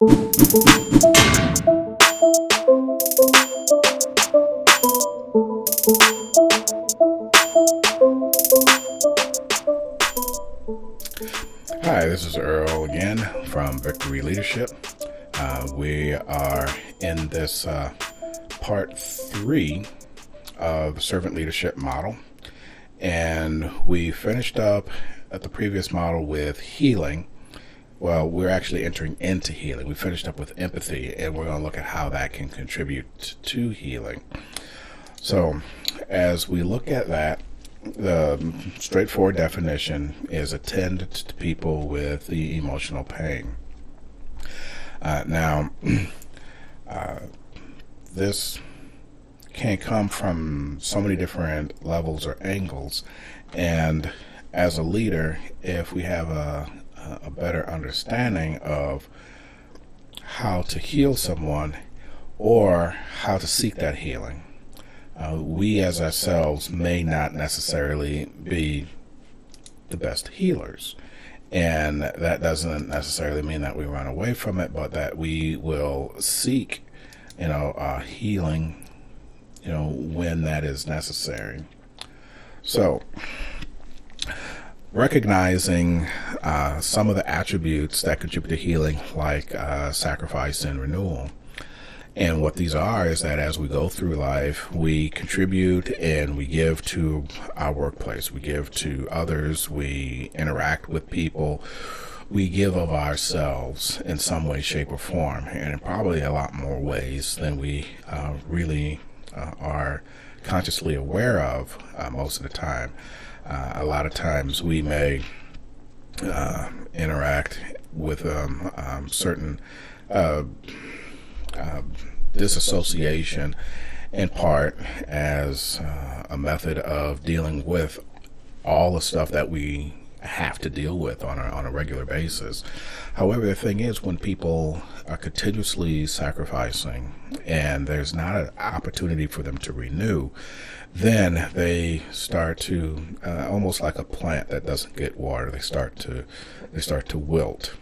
Hi, this is Earl again from Victory Leadership. We are in this part 3 of the servant leadership model, and we finished up at the previous model with healing. Well, we're actually entering into healing. We finished up with empathy, and we're going to look at how that can contribute to healing. So, as we look at that, the straightforward definition is attend to people with the emotional pain. Now, this can come from so many different levels or angles, and as a leader, if we have a better understanding of how to heal someone or how to seek that healing, we as ourselves may not necessarily be the best healers. And that doesn't necessarily mean that we run away from it, but that we will seek, healing, when that is necessary. So, recognizing some of the attributes that contribute to healing, like sacrifice and renewal. And what these are is that as we go through life, we contribute and we give to our workplace, we give to others, we interact with people, we give of ourselves in some way, shape, or form, and in probably a lot more ways than we really are consciously aware of most of the time. A lot of times we may interact with certain disassociation in part as a method of dealing with all the stuff that we have to deal with on a regular basis. However, the thing is, when people are continuously sacrificing and there's not an opportunity for them to renew, then they start to almost like a plant that doesn't get water, they start to wilt.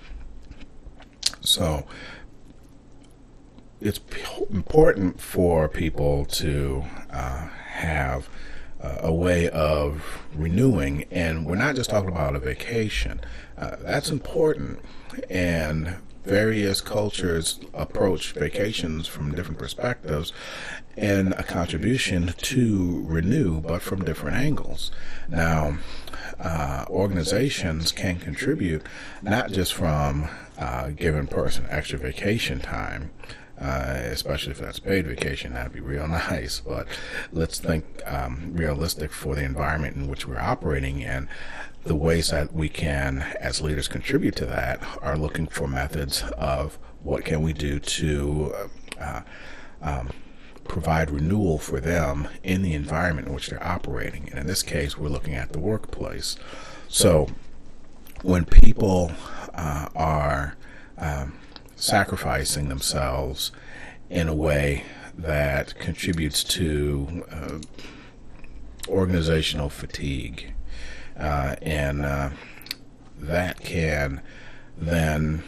So it's important for people to have a way of renewing, and we're not just talking about a vacation. That's important, and various cultures approach vacations from different perspectives and a contribution to renew, but from different angles. Now, organizations can contribute not just from giving person extra vacation time, especially if that's paid vacation. That'd be real nice, but let's think realistic for the environment in which we're operating in. The ways that we can, as leaders, contribute to that are looking for methods of what can we do to provide renewal for them in the environment in which they're operating. And in this case, we're looking at the workplace. So when people are sacrificing themselves in a way that contributes to organizational fatigue, and that can then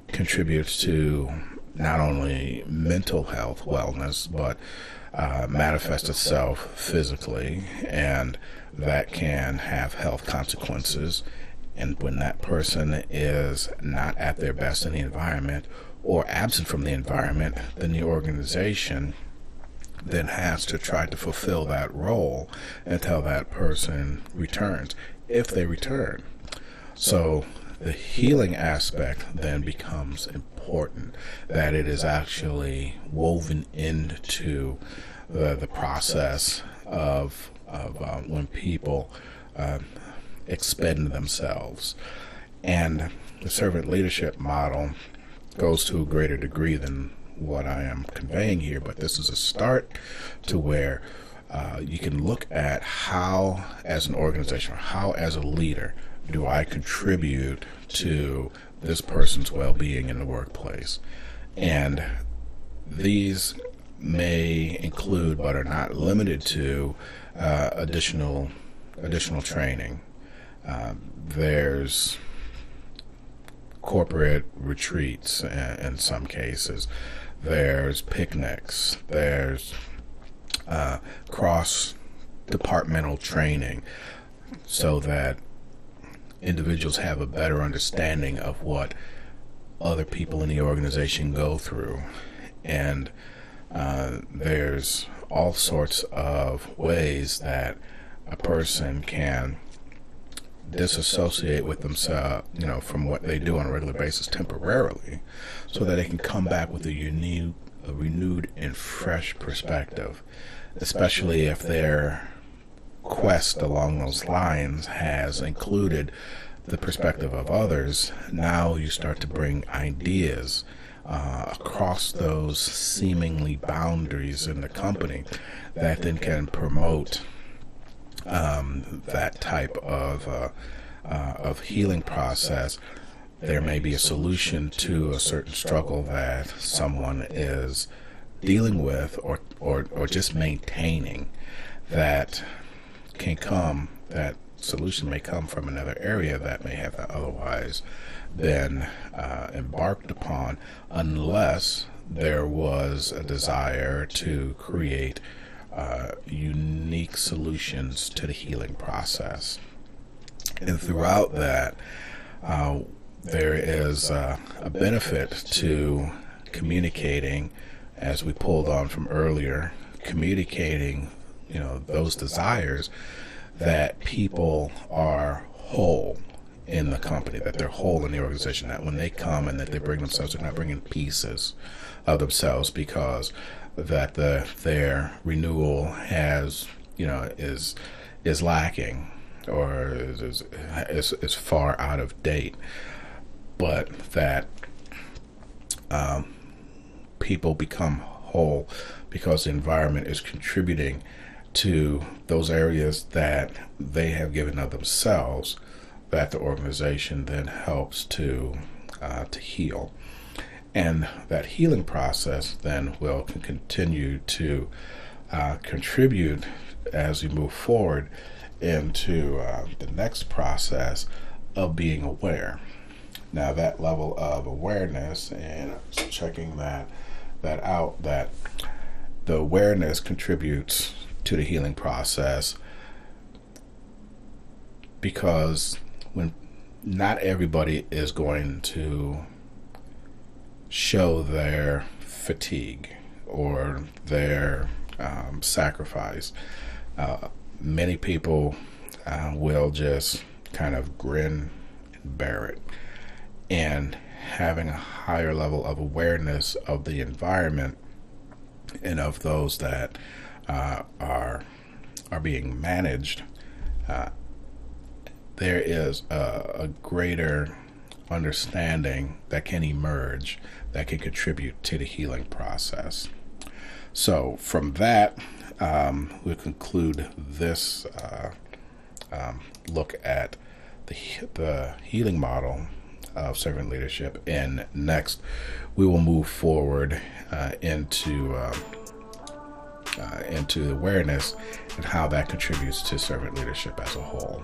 contribute to not only mental health wellness, but manifest itself physically, and that can have health consequences. And when that person is not at their best in the environment or absent from the environment, then the organization then has to try to fulfill that role until that person returns, if they return. So the healing aspect then becomes important, that it is actually woven into the process of when people expend themselves. And the servant leadership model goes to a greater degree than what I am conveying here, but this is a start to where you can look at how, as an organization, or how, as a leader, do I contribute to this person's well-being in the workplace. And these may include, but are not limited to, additional training. There's corporate retreats in some cases. There's picnics. There's cross-departmental training so that individuals have a better understanding of what other people in the organization go through. And there's all sorts of ways that a person can disassociate with themselves, from what they do on a regular basis temporarily, so that they can come back with a renewed and fresh perspective, especially if their quest along those lines has included the perspective of others. Now you start to bring ideas across those seemingly boundaries in the company that then can promote that type of healing process. There may be a solution to a certain struggle that someone is dealing with or just maintaining that solution may come from another area that may have otherwise been embarked upon, unless there was a desire to create unique solutions to the healing process. And throughout that, there is a benefit to communicating, as we pulled on from earlier, communicating those desires, that people are whole in the company, that they're whole in the organization, that when they come and that they bring themselves, they're not bringing pieces of themselves, because that their renewal is lacking or is far out of date, but that people become whole because the environment is contributing to those areas that they have given of themselves, that the organization then helps to heal. And that healing process then will continue to contribute as we move forward into the next process of being aware. Now, that level of awareness, and checking that out, that the awareness contributes to the healing process, because when not everybody is going to show their fatigue or their sacrifice. Many people will just kind of grin and bear it. And having a higher level of awareness of the environment and of those that are being managed, there is a greater understanding that can emerge, that can contribute to the healing process. So from that, we'll conclude this look at the healing model of servant leadership, and next we will move forward into awareness and how that contributes to servant leadership as a whole.